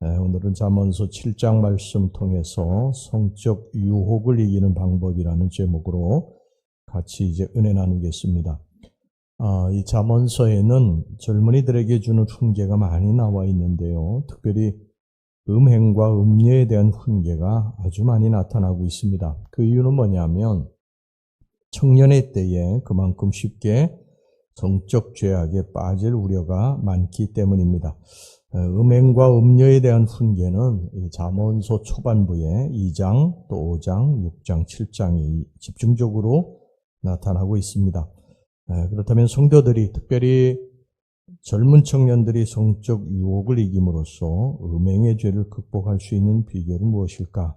오늘은 잠언서 7장 말씀 통해서 성적 유혹을 이기는 방법이라는 제목으로 같이 이제 은혜 나누겠습니다. 이 잠언서에는 젊은이들에게 주는 훈계가 많이 나와 있는데요. 특별히 음행과 음녀에 대한 훈계가 아주 많이 나타나고 있습니다. 그 이유는 뭐냐면 청년의 때에 그만큼 쉽게 성적 죄악에 빠질 우려가 많기 때문입니다. 음행과 음녀에 대한 훈계는 이 잠언서 초반부에 2장, 또 5장, 6장, 7장이 집중적으로 나타나고 있습니다. 그렇다면 성도들이, 특별히 젊은 청년들이 성적 유혹을 이김으로써 음행의 죄를 극복할 수 있는 비결은 무엇일까?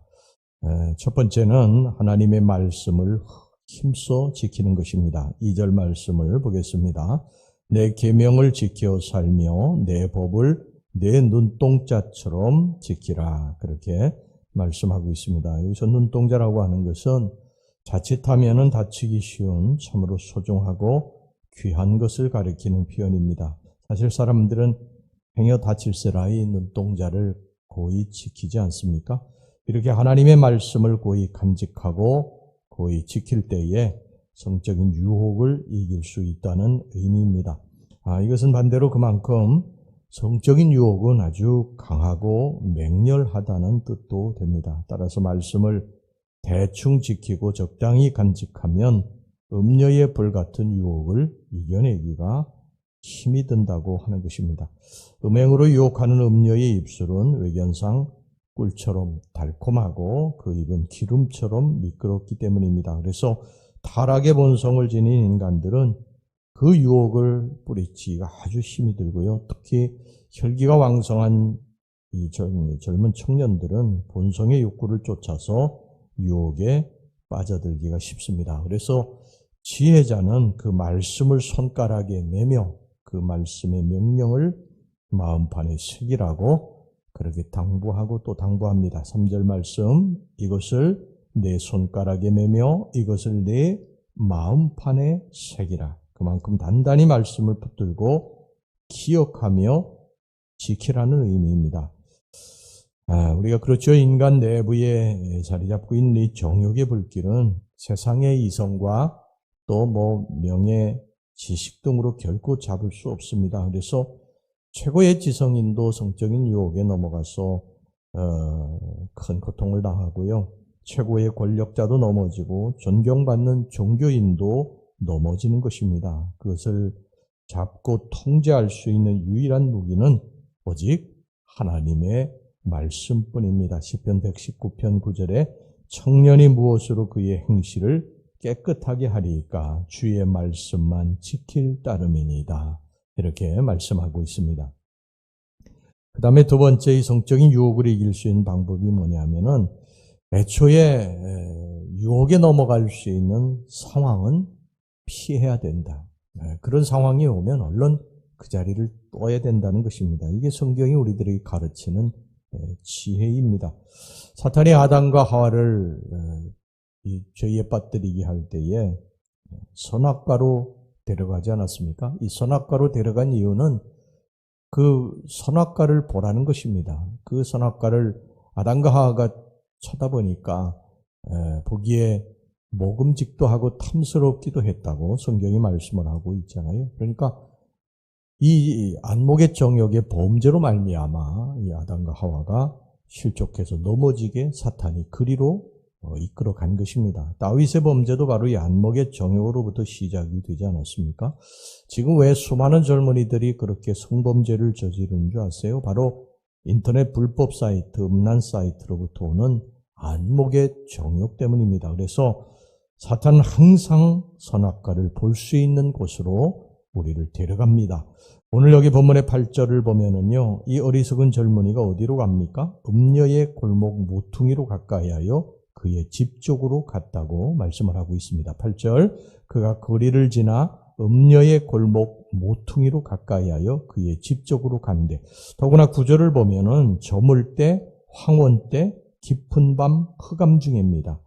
첫 번째는 하나님의 말씀을 힘써 지키는 것입니다. 2절 말씀을 보겠습니다. 내 계명을 지켜 살며 내 법을 내 눈동자처럼 지키라. 그렇게 말씀하고 있습니다. 여기서 눈동자라고 하는 것은 자칫하면은 다치기 쉬운 참으로 소중하고 귀한 것을 가리키는 표현입니다. 사실 사람들은 행여 다칠세라이 눈동자를 고이 지키지 않습니까? 이렇게 하나님의 말씀을 고이 간직하고 고이 지킬 때에 성적인 유혹을 이길 수 있다는 의미입니다. 이것은 반대로 그만큼 성적인 유혹은 아주 강하고 맹렬하다는 뜻도 됩니다. 따라서 말씀을 대충 지키고 적당히 간직하면 음녀의 불같은 유혹을 이겨내기가 힘이 든다고 하는 것입니다. 음행으로 유혹하는 음녀의 입술은 외견상 꿀처럼 달콤하고 그 입은 기름처럼 미끄럽기 때문입니다. 그래서 타락의 본성을 지닌 인간들은 그 유혹을 뿌리치기가 아주 힘이 들고요. 특히 혈기가 왕성한 이 젊은 청년들은 본성의 욕구를 쫓아서 유혹에 빠져들기가 쉽습니다. 그래서 지혜자는 그 말씀을 손가락에 매며 그 말씀의 명령을 마음판에 새기라고 그렇게 당부하고 또 당부합니다. 3절 말씀, 이것을 내 손가락에 매며 이것을 내 마음판에 새기라. 그만큼 단단히 말씀을 붙들고 기억하며 지키라는 의미입니다. 우리가 그렇죠. 인간 내부에 자리 잡고 있는 이 정욕의 불길은 세상의 이성과 또 명예, 지식 등으로 결코 잡을 수 없습니다. 그래서 최고의 지성인도 성적인 유혹에 넘어가서 큰 고통을 당하고요. 최고의 권력자도 넘어지고 존경받는 종교인도 넘어지는 것입니다. 그것을 잡고 통제할 수 있는 유일한 무기는 오직 하나님의 말씀뿐입니다. 시편 119편 9절에 청년이 무엇으로 그의 행실을 깨끗하게 하리이까 주의 말씀만 지킬 따름이니이다. 이렇게 말씀하고 있습니다. 그 다음에 두 번째 이 성적인 유혹을 이길 수 있는 방법이 뭐냐면은 애초에 유혹에 넘어갈 수 있는 상황은 피해야 된다. 그런 상황이 오면 얼른 그 자리를 떠야 된다는 것입니다. 이게 성경이 우리들에게 가르치는 지혜입니다. 사탄이 아담과 하와를 이 죄에 빠뜨리게 할 때에 선악과로 데려가지 않았습니까? 이 선악과로 데려간 이유는 그 선악과를 보라는 것입니다. 그 선악과를 아담과 하와가 쳐다보니까 보기에 먹음직도 하고 탐스럽기도 했다고 성경이 말씀을 하고 있잖아요. 그러니까 이 안목의 정욕의 범죄로 말미암아 이 아담과 하와가 실족해서 넘어지게 사탄이 그리로 이끌어 간 것입니다. 다윗의 범죄도 바로 이 안목의 정욕으로부터 시작이 되지 않았습니까? 지금 왜 수많은 젊은이들이 그렇게 성범죄를 저지르는 줄 아세요? 바로 인터넷 불법 사이트, 음란 사이트로부터 오는 안목의 정욕 때문입니다. 그래서 사탄은 항상 선악과를 볼 수 있는 곳으로 우리를 데려갑니다. 오늘 여기 본문의 8절을 보면은요, 이 어리석은 젊은이가 어디로 갑니까? 음녀의 골목 모퉁이로 가까이 하여 그의 집 쪽으로 갔다고 말씀을 하고 있습니다. 8절, 그가 거리를 지나 음녀의 골목 모퉁이로 가까이 하여 그의 집 쪽으로 간대. 더구나 9절을 보면은 저물 때, 황혼 때, 깊은 밤, 흑암 중입니다.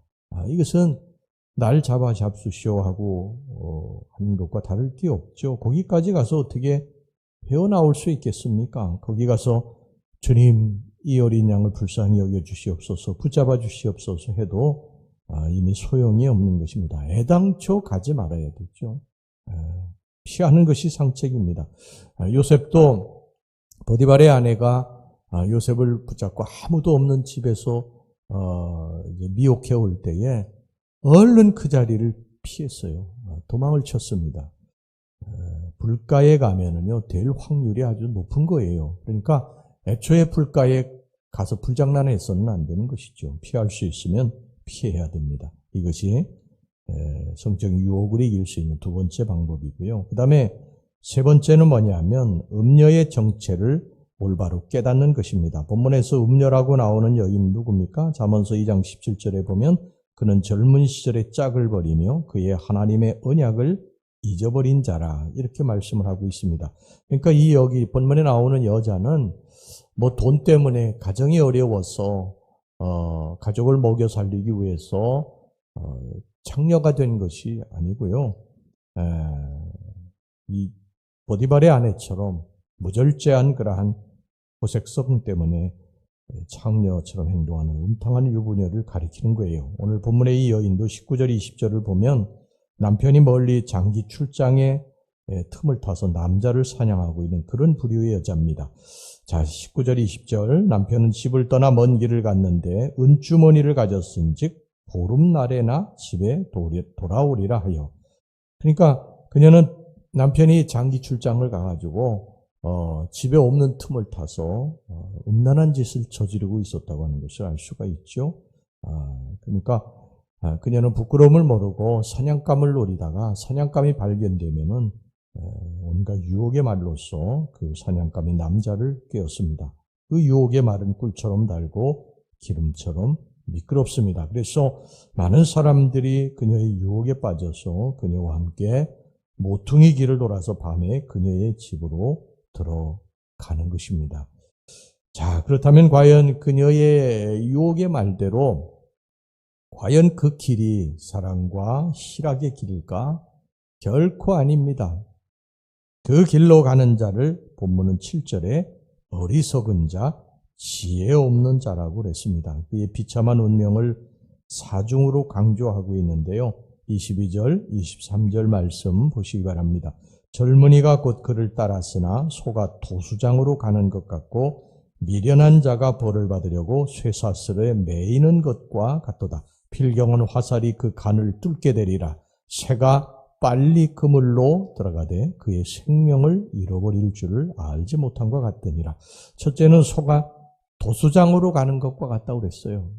이것은 날 잡아 잡수시오 하고 하는 것과 다를 게 없죠. 거기까지 가서 어떻게 헤어나올 수 있겠습니까? 거기 가서 주님 이 어린 양을 불쌍히 여겨주시옵소서, 붙잡아 주시옵소서 해도 이미 소용이 없는 것입니다. 애당초 가지 말아야 되죠. 피하는 것이 상책입니다. 요셉도 보디발의 아내가 요셉을 붙잡고 아무도 없는 집에서 이제 미혹해 올 때에 얼른 그 자리를 피했어요. 도망을 쳤습니다. 불가에 가면은요, 될 확률이 아주 높은 거예요. 그러니까 애초에 불가에 가서 불장난해서는 안 되는 것이죠. 피할 수 있으면 피해야 됩니다. 이것이 성적 유혹을 이길 수 있는 두 번째 방법이고요. 그 다음에 세 번째는 뭐냐면 음녀의 정체를 올바로 깨닫는 것입니다. 본문에서 음녀라고 나오는 여인 누굽니까? 잠언서 2장 17절에 보면 그는 젊은 시절에 짝을 버리며 그의 하나님의 언약을 잊어버린 자라, 이렇게 말씀을 하고 있습니다. 그러니까 여기 본문에 나오는 여자는 뭐 돈 때문에 가정이 어려워서 가족을 먹여 살리기 위해서 창녀가 된 것이 아니고요. 이 보디발의 아내처럼 무절제한 그러한 호색성 때문에 창녀처럼 행동하는 음탕한 유부녀를 가리키는 거예요. 오늘 본문의 이 여인도 19절 20절을 보면 남편이 멀리 장기 출장에 틈을 타서 남자를 사냥하고 있는 그런 부류의 여자입니다. 자, 19절 20절 남편은 집을 떠나 먼 길을 갔는데 은주머니를 가졌은즉 보름날에나 집에 돌아오리라 하여. 그러니까 그녀는 남편이 장기 출장을 가가지고 집에 없는 틈을 타서 음란한 짓을 저지르고 있었다고 하는 것을 알 수가 있죠. 그러니까 그녀는 부끄러움을 모르고 사냥감을 노리다가 사냥감이 발견되면은 온갖 유혹의 말로써 그 사냥감이 남자를 깨었습니다. 그 유혹의 말은 꿀처럼 달고 기름처럼 미끄럽습니다. 그래서 많은 사람들이 그녀의 유혹에 빠져서 그녀와 함께 모퉁이 길을 돌아서 밤에 그녀의 집으로 들어가는 것입니다. 자, 그렇다면 과연 그녀의 유혹의 말대로 과연 그 길이 사랑과 희락의 길일까? 결코 아닙니다. 그 길로 가는 자를 본문은 7절에 어리석은 자, 지혜 없는 자라고 그랬습니다. 그의 비참한 운명을 사중으로 강조하고 있는데요. 22절, 23절 말씀 보시기 바랍니다. 젊은이가 곧 그를 따랐으나 소가 도수장으로 가는 것 같고 미련한 자가 벌을 받으려고 쇠사슬에 매이는 것과 같도다. 필경은 화살이 그 간을 뚫게 되리라. 새가 빨리 그물로 들어가되 그의 생명을 잃어버릴 줄을 알지 못한 것 같더니라. 첫째는 소가 도수장으로 가는 것과 같다고 그랬어요.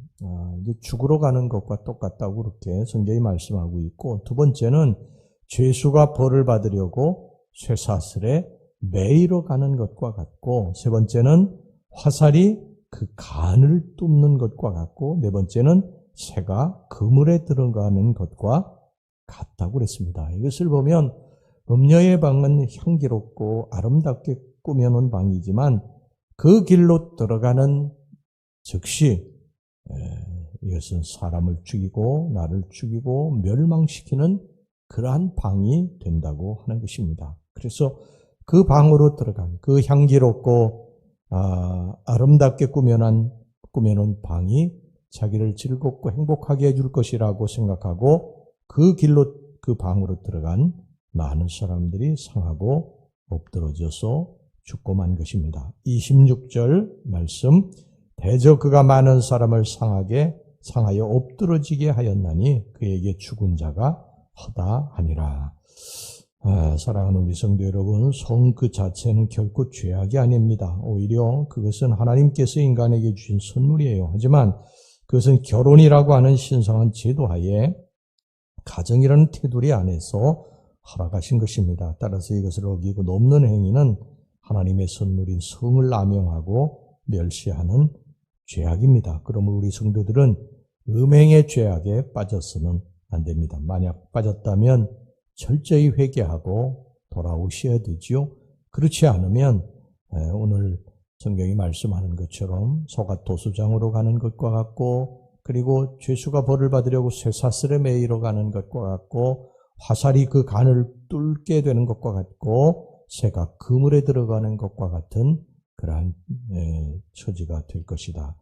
이제 죽으러 가는 것과 똑같다고 그렇게 성경이 말씀하고 있고, 두 번째는 죄수가 벌을 받으려고 쇠사슬에 매이러 가는 것과 같고, 세 번째는 화살이 그 간을 뚫는 것과 같고, 네 번째는 새가 그물에 들어가는 것과 같다고 그랬습니다. 이것을 보면 음녀의 방은 향기롭고 아름답게 꾸며놓은 방이지만 그 길로 들어가는 즉시 이것은 사람을 죽이고 나를 죽이고 멸망시키는 그러한 방이 된다고 하는 것입니다. 그래서 그 방으로 들어간 그 향기롭고 아름답게 꾸며놓은 방이 자기를 즐겁고 행복하게 해줄 것이라고 생각하고 그 길로 그 방으로 들어간 많은 사람들이 상하고 엎드러져서 죽고 만 것입니다. 26절 말씀, 대저 그가 많은 사람을 상하여 엎드러지게 하였나니 그에게 죽은 자가 허다하니라. 사랑하는 우리 성도 여러분, 성 그 자체는 결코 죄악이 아닙니다. 오히려 그것은 하나님께서 인간에게 주신 선물이에요. 하지만 그것은 결혼이라고 하는 신성한 제도하에 가정이라는 테두리 안에서 허락하신 것입니다. 따라서 이것을 어기고 넘는 행위는 하나님의 선물인 성을 남용하고 멸시하는 죄악입니다. 그러므로 우리 성도들은 음행의 죄악에 빠져서는 안 됩니다. 만약 빠졌다면 철저히 회개하고 돌아오셔야 되지요. 그렇지 않으면 오늘 성경이 말씀하는 것처럼 소가 도수장으로 가는 것과 같고, 그리고 죄수가 벌을 받으려고 쇠사슬에 매이러 가는 것과 같고, 화살이 그 간을 뚫게 되는 것과 같고, 새가 그물에 들어가는 것과 같은 그러한 처지가 될 것이다.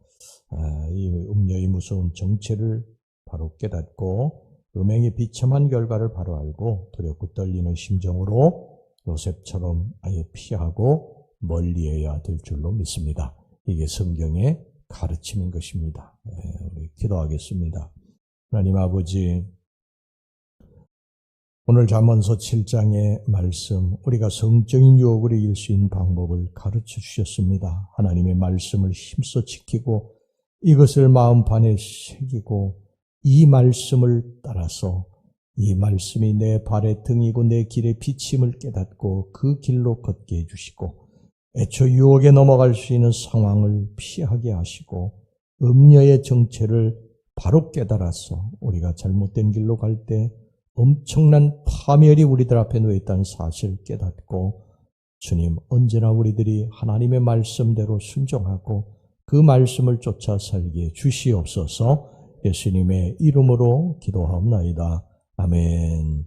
이 음녀의 무서운 정체를 바로 깨닫고 음행의 비참한 결과를 바로 알고 두렵고 떨리는 심정으로 요셉처럼 아예 피하고 멀리해야 될 줄로 믿습니다. 이게 성경의 가르침인 것입니다. 우리 기도하겠습니다. 하나님 아버지, 오늘 잠언서 7장의 말씀, 우리가 성적인 유혹을 이길 수 있는 방법을 가르쳐 주셨습니다. 하나님의 말씀을 힘써 지키고 이것을 마음판에 새기고 이 말씀을 따라서 이 말씀이 내 발의 등이고 내 길의 빛임을 깨닫고 그 길로 걷게 해주시고 애초 유혹에 넘어갈 수 있는 상황을 피하게 하시고 음녀의 정체를 바로 깨달아서 우리가 잘못된 길로 갈 때 엄청난 파멸이 우리들 앞에 놓여 있다는 사실을 깨닫고 주님, 언제나 우리들이 하나님의 말씀대로 순종하고 그 말씀을 쫓아 살게 주시옵소서. 예수님의 이름으로 기도하옵나이다. 아멘.